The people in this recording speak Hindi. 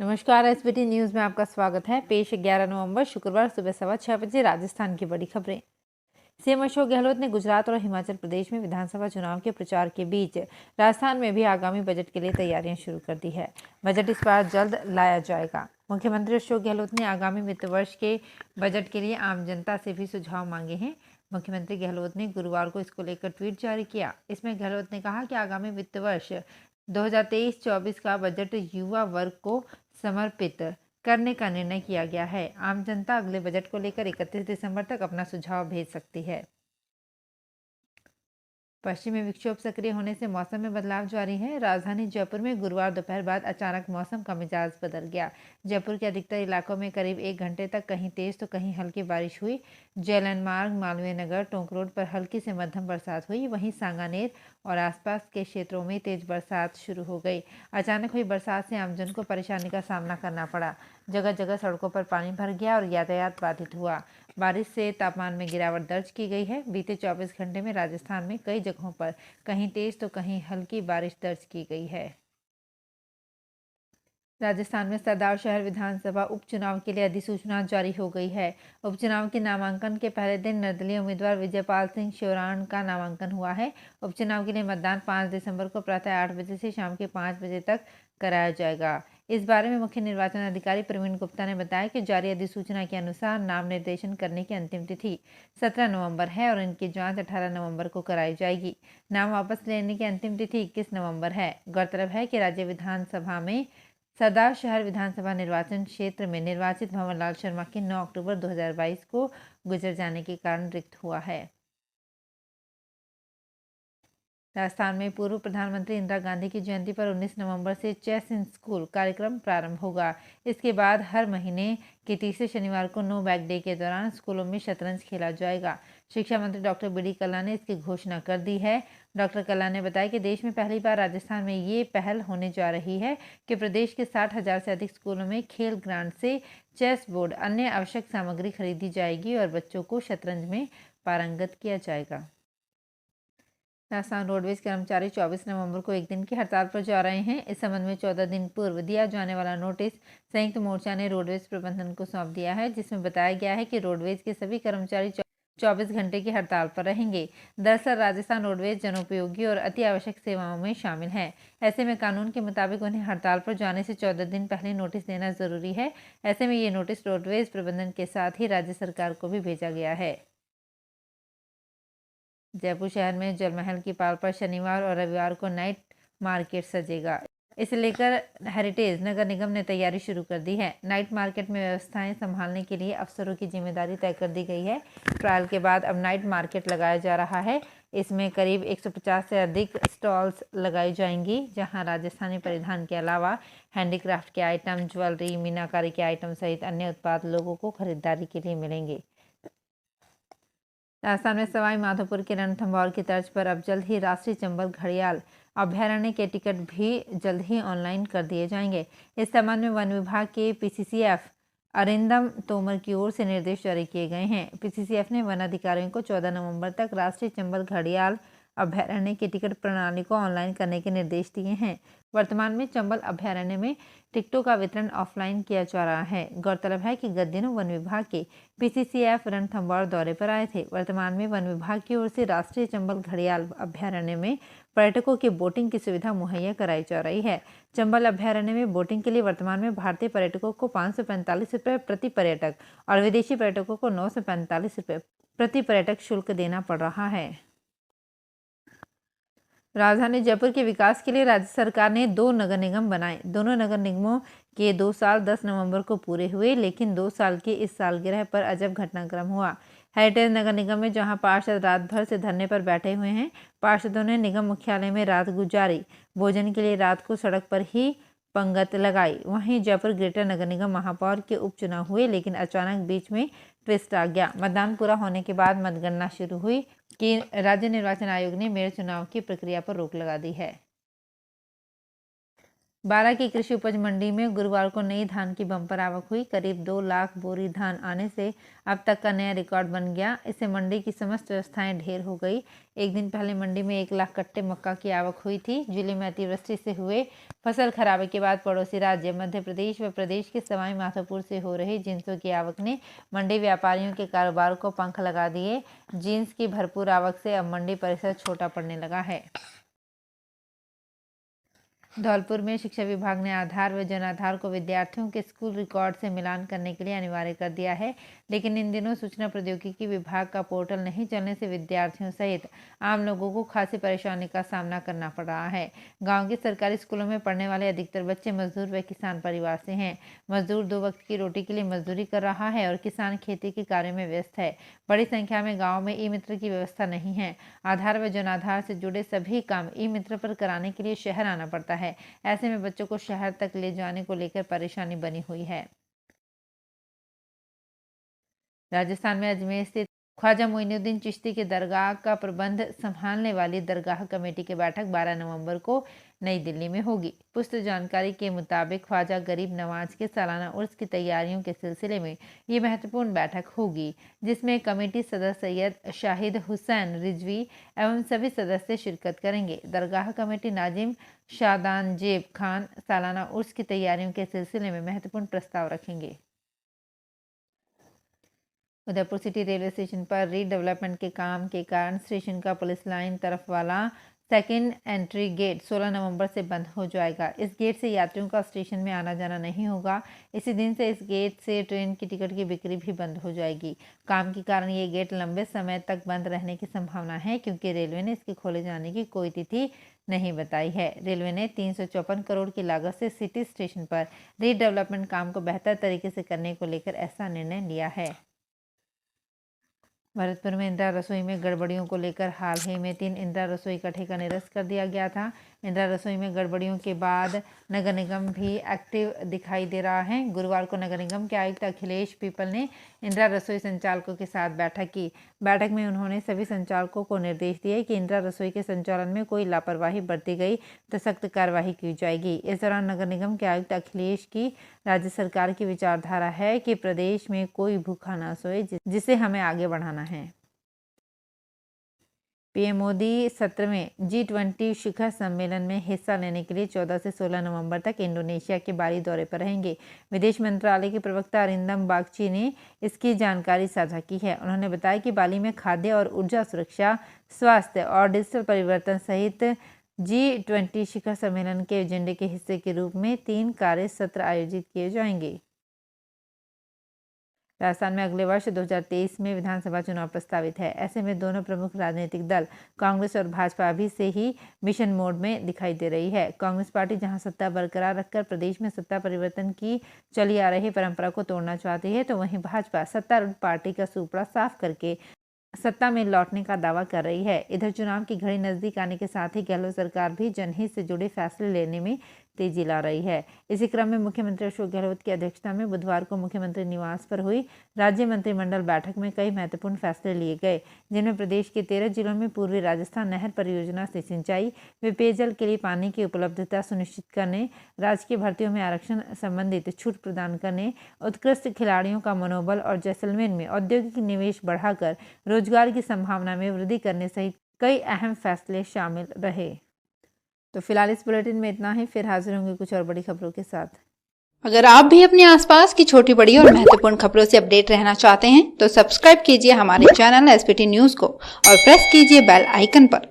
नमस्कार। एसबीटी न्यूज में आपका स्वागत है। पेश 11 नवंबर शुक्रवार सुबह 6:15 राजस्थान की बड़ी खबरें। सीएम अशोक गहलोत ने गुजरात और हिमाचल प्रदेश में विधानसभा चुनाव के प्रचार के बीच राजस्थान में भी आगामी बजट के लिए तैयारियां शुरू कर दी है। बजट इस बार जल्द लाया जाएगा। मुख्यमंत्री अशोक गहलोत ने आगामी वित्त वर्ष के बजट के लिए आम जनता से भी सुझाव मांगे हैं। मुख्यमंत्री गहलोत ने गुरुवार को इसको लेकर ट्वीट जारी किया। इसमें गहलोत ने कहा कि आगामी वित्त वर्ष 2023-24 का बजट युवा वर्ग को समर्पित करने का निर्णय किया गया है। आम जनता अगले बजट को लेकर 31 दिसंबर तक अपना सुझाव भेज सकती है। पश्चिमी विक्षोभ सक्रिय होने से मौसम में बदलाव जारी है। राजधानी जयपुर में गुरुवार दोपहर बाद अचानक मौसम का मिजाज बदल गया। जयपुर के अधिकतर इलाकों में करीब 1 घंटे तक कहीं तेज तो कहीं हल्की बारिश हुई। जेएलएन मार्ग, मालवीय नगर, टोंक रोड पर हल्की से मध्यम बरसात हुई। वहीं सांगानेर और आसपास के क्षेत्रों में तेज बरसात शुरू हो गई। अचानक हुई बरसात से आमजन को परेशानी का सामना करना पड़ा। जगह जगह सड़कों पर पानी भर गया और यातायात बाधित हुआ। बारिश से तापमान में गिरावट दर्ज की गई है। बीते 24 घंटे में राजस्थान में कई जगहों पर कहीं तेज तो कहीं हल्की बारिश दर्ज की गई है। राजस्थान में सरदार शहर विधानसभा उपचुनाव के लिए अधिसूचना जारी हो गई है। उपचुनाव के नामांकन के पहले दिन निर्दलीय उम्मीदवार विजयपाल सिंह शिवराण का नामांकन हुआ है। उपचुनाव के लिए मतदान 5 दिसंबर को प्रातः 8 बजे से शाम के 5 बजे तक कराया जाएगा। इस बारे में मुख्य निर्वाचन अधिकारी प्रवीण गुप्ता ने बताया कि जारी अधिसूचना के अनुसार नाम निर्देशन करने की अंतिम तिथि 17 नवंबर है और इनकी जांच 18 नवंबर को कराई जाएगी। नाम वापस लेने की अंतिम तिथि 21 नवंबर है। गौरतलब है कि राज्य विधानसभा में सरदार शहर विधानसभा निर्वाचन क्षेत्र में निर्वाचित भंवरलाल शर्मा के 9 अक्टूबर 2022 को गुजर जाने के कारण रिक्त हुआ है। राजस्थान में पूर्व प्रधानमंत्री इंदिरा गांधी की जयंती पर 19 नवंबर से चेस इन स्कूल कार्यक्रम प्रारंभ होगा। इसके बाद हर महीने के तीसरे शनिवार को नो बैग डे के दौरान स्कूलों में शतरंज खेला जाएगा। शिक्षा मंत्री डॉक्टर बी.डी. कल्ला ने इसकी घोषणा कर दी है। डॉक्टर कल्ला ने बताया कि देश में पहली बार राजस्थान में ये पहल होने जा रही है कि प्रदेश के 60,000 से अधिक स्कूलों में खेल ग्रांट से चेस बोर्ड, अन्य आवश्यक सामग्री खरीदी जाएगी और बच्चों को शतरंज में पारंगत किया जाएगा। राजस्थान रोडवेज कर्मचारी 24 नवंबर को एक दिन की हड़ताल पर जा रहे हैं। इस संबंध में 14 दिन पूर्व दिया जाने वाला नोटिस संयुक्त मोर्चा ने रोडवेज प्रबंधन को सौंप दिया है, जिसमें बताया गया है कि रोडवेज के सभी कर्मचारी 24 घंटे की हड़ताल पर रहेंगे। दरअसल राजस्थान रोडवेज जनोपयोगी और अति आवश्यक सेवाओं में शामिल है। ऐसे में कानून के मुताबिक उन्हें हड़ताल पर जाने से 14 दिन पहले नोटिस देना जरूरी है। ऐसे में ये नोटिस रोडवेज प्रबंधन के साथ ही राज्य सरकार को भी भेजा गया है। जयपुर शहर में जलमहल की पाल पर शनिवार और रविवार को नाइट मार्केट सजेगा। इसे लेकर हेरिटेज नगर निगम ने तैयारी शुरू कर दी है। नाइट मार्केट में व्यवस्थाएं संभालने के लिए अफसरों की जिम्मेदारी तय कर दी गई है। ट्रायल के बाद अब नाइट मार्केट लगाया जा रहा है। इसमें करीब 150 से अधिक स्टॉल्स लगाई जाएंगी, जहां राजस्थानी परिधान के अलावा हैंडीक्राफ्ट के आइटम, ज्वेलरी, मीनाकारी के आइटम सहित अन्य उत्पाद लोगों को खरीदारी के लिए मिलेंगे। राजस्थान में सवाई माधोपुर के रणथंभौर की तर्ज पर अब जल्द ही राष्ट्रीय चंबल घड़ियाल अभयारण्य के टिकट भी जल्द ही ऑनलाइन कर दिए जाएंगे। इस संबंध में वन विभाग के पीसीसीएफ अरिंदम तोमर की ओर से निर्देश जारी किए गए हैं। पीसीसीएफ ने वन अधिकारियों को 14 नवंबर तक राष्ट्रीय चंबल घड़ियाल अभयारण्य की टिकट प्रणाली को ऑनलाइन करने के निर्देश दिए हैं। वर्तमान में चंबल अभयारण्य में टिकटों का वितरण ऑफलाइन किया जा रहा है। गौरतलब है कि गत दिनों वन विभाग के पीसीसीएफ रणथंभौर दौरे पर आए थे। वर्तमान में वन विभाग की ओर से राष्ट्रीय चंबल घड़ियाल अभयारण्य में पर्यटकों की बोटिंग की सुविधा मुहैया कराई जा रही है। चंबल अभयारण्य में बोटिंग के लिए वर्तमान में भारतीय पर्यटकों को 545 रुपये प्रति पर्यटक और विदेशी पर्यटकों को 945 रुपये प्रति पर्यटक शुल्क देना पड़ रहा है। राजधानी जयपुर के विकास के लिए राज्य सरकार ने 2 नगर निगम बनाए। दोनों नगर निगमों के 2 साल 10 नवंबर को पूरे हुए, लेकिन 2 साल की इस सालगिरह पर अजब घटनाक्रम हुआ। हेरिटेज नगर निगम में जहां पार्षद रात भर से धरने पर बैठे हुए हैं, पार्षदों ने निगम मुख्यालय में रात गुजारी। भोजन के लिए रात को सड़क पर ही पंगत लगाई। वहीं जयपुर ग्रेटर नगर निगम महापौर के उपचुनाव हुए, लेकिन अचानक बीच में ट्विस्ट आ गया। मतदान पूरा होने के बाद मतगणना शुरू हुई कि राज्य निर्वाचन आयोग ने मेयर चुनाव की प्रक्रिया पर रोक लगा दी है। बारा की कृषि उपज मंडी में गुरुवार को नई धान की बम्पर आवक हुई। करीब 2 लाख बोरी धान आने से अब तक का नया रिकॉर्ड बन गया। इससे मंडी की समस्त व्यवस्थाएं ढेर हो गई। एक दिन पहले मंडी में 1 लाख कट्टे मक्का की आवक हुई थी। जिले में अतिवृष्टि से हुए फसल खराबे के बाद पड़ोसी राज्य मध्य प्रदेश व प्रदेश के सवाई माधोपुर से हो रही जिंसों की आवक ने मंडी व्यापारियों के कारोबार को पंख लगा दिए। जींस की भरपूर आवक से अब मंडी परिसर छोटा पड़ने लगा है। धौलपुर में शिक्षा विभाग ने आधार व जन आधार को विद्यार्थियों के स्कूल रिकॉर्ड से मिलान करने के लिए अनिवार्य कर दिया है, लेकिन इन दिनों सूचना प्रौद्योगिकी विभाग का पोर्टल नहीं चलने से विद्यार्थियों सहित आम लोगों को खासी परेशानी का सामना करना पड़ रहा है। गांव के सरकारी स्कूलों में पढ़ने वाले अधिकतर बच्चे मजदूर व किसान परिवार से हैं। मजदूर 2 वक्त की रोटी के लिए मजदूरी कर रहा है और किसान खेती के कार्य में व्यस्त है। बड़ी संख्या में गाँव में ई मित्र की व्यवस्था नहीं है। आधार व जन आधार से जुड़े सभी काम ई मित्र पर कराने के लिए शहर आना पड़ता है। ऐसे में बच्चों को शहर तक ले जाने को लेकर परेशानी बनी हुई है। राजस्थान में अजमेर स्थित ख्वाजा मोइनुद्दीन चिश्ती के दरगाह का प्रबंध संभालने वाली दरगाह कमेटी की बैठक 12 नवंबर को नई दिल्ली में होगी। पुष्ट जानकारी के मुताबिक ख्वाजा गरीब नवाज के सालाना उर्स की तैयारियों के सिलसिले में ये महत्वपूर्ण बैठक होगी, जिसमें कमेटी सदस्य सैयद शाहिद हुसैन रिजवी एवं सभी सदस्य शिरकत करेंगे। दरगाह कमेटी नाजिम शादानजेब खान सालाना उर्स की तैयारियों के सिलसिले में महत्वपूर्ण प्रस्ताव रखेंगे। उदयपुर सिटी रेलवे स्टेशन पर रीडेवलपमेंट के काम के कारण स्टेशन का पुलिस लाइन तरफ वाला सेकेंड एंट्री गेट 16 नवंबर से बंद हो जाएगा। इस गेट से यात्रियों का स्टेशन में आना जाना नहीं होगा। इसी दिन से इस गेट से ट्रेन की टिकट की बिक्री भी बंद हो जाएगी। काम के कारण ये गेट लंबे समय तक बंद रहने की संभावना है, क्योंकि रेलवे ने इसके खोले जाने की कोई तिथि नहीं बताई है। रेलवे ने 354 करोड़ की लागत से सिटी स्टेशन पर रीडेवलपमेंट काम को बेहतर तरीके से करने को लेकर ऐसा निर्णय लिया है। भरतपुर में इंदिरा रसोई में गड़बड़ियों को लेकर हाल ही में 3 इंदिरा रसोई का ठेका निरस्त कर दिया गया था। इंदिरा रसोई में गड़बड़ियों के बाद नगर निगम भी एक्टिव दिखाई दे रहा है। गुरुवार को नगर निगम के आयुक्त अखिलेश पीपल ने इंदिरा रसोई संचालकों के साथ बैठक की। बैठक में उन्होंने सभी संचालकों को निर्देश दिए कि इंदिरा रसोई के संचालन में कोई लापरवाही बरती गई तो सख्त कार्रवाई की जाएगी। इस दौरान नगर निगम के आयुक्त अखिलेश की राज्य सरकार की विचारधारा है कि प्रदेश में कोई भूखा ना सोए, जिसे हमें आगे बढ़ाना है। पीएम मोदी 17वें G20 शिखर सम्मेलन में हिस्सा लेने के लिए 14 से 16 नवंबर तक इंडोनेशिया के बाली दौरे पर रहेंगे। विदेश मंत्रालय के प्रवक्ता अरिंदम बागची ने इसकी जानकारी साझा की है। उन्होंने बताया कि बाली में खाद्य और ऊर्जा सुरक्षा, स्वास्थ्य और डिजिटल परिवर्तन सहित G20 शिखर सम्मेलन के एजेंडे के हिस्से के रूप में 3 कार्य सत्र आयोजित किए जाएंगे। राजस्थान में अगले वर्ष 2023 में विधानसभा चुनाव प्रस्तावित है। ऐसे में दोनों प्रमुख राजनीतिक दल कांग्रेस और भाजपा अभी से ही मिशन मोड में दिखाई दे रही है। कांग्रेस पार्टी जहां सत्ता बरकरार रखकर प्रदेश में सत्ता परिवर्तन की चली आ रही परंपरा को तोड़ना चाहती है, तो वहीं भाजपा सत्तारूढ़ पार्टी का सूपड़ा साफ करके सत्ता में लौटने का दावा कर रही है। इधर चुनाव की घड़ी नजदीक आने के साथ ही गहलोत सरकार भी जनहित से जुड़े फैसले लेने में तेजी ला रही है। इसी क्रम में मुख्यमंत्री अशोक गहलोत की अध्यक्षता में बुधवार को मुख्यमंत्री निवास पर हुई राज्य मंत्रिमंडल बैठक में कई महत्वपूर्ण फैसले लिए गए, जिनमें प्रदेश के 13 जिलों में पूर्वी राजस्थान नहर परियोजना से सिंचाई व पेयजल के लिए पानी की उपलब्धता सुनिश्चित करने, राजकीय भर्तियों में आरक्षण संबंधित छूट प्रदान करने, उत्कृष्ट खिलाड़ियों का मनोबल और जैसलमेर में औद्योगिक निवेश बढ़ाकर रोजगार की संभावना में वृद्धि करने सहित कई अहम फैसले शामिल रहे। तो फिलहाल इस बुलेटिन में इतना ही। फिर हाजिर होंगे कुछ और बड़ी खबरों के साथ। अगर आप भी अपने आसपास की छोटी बड़ी और महत्वपूर्ण खबरों से अपडेट रहना चाहते हैं तो सब्सक्राइब कीजिए हमारे चैनल SPT न्यूज को और प्रेस कीजिए बेल आइकन पर।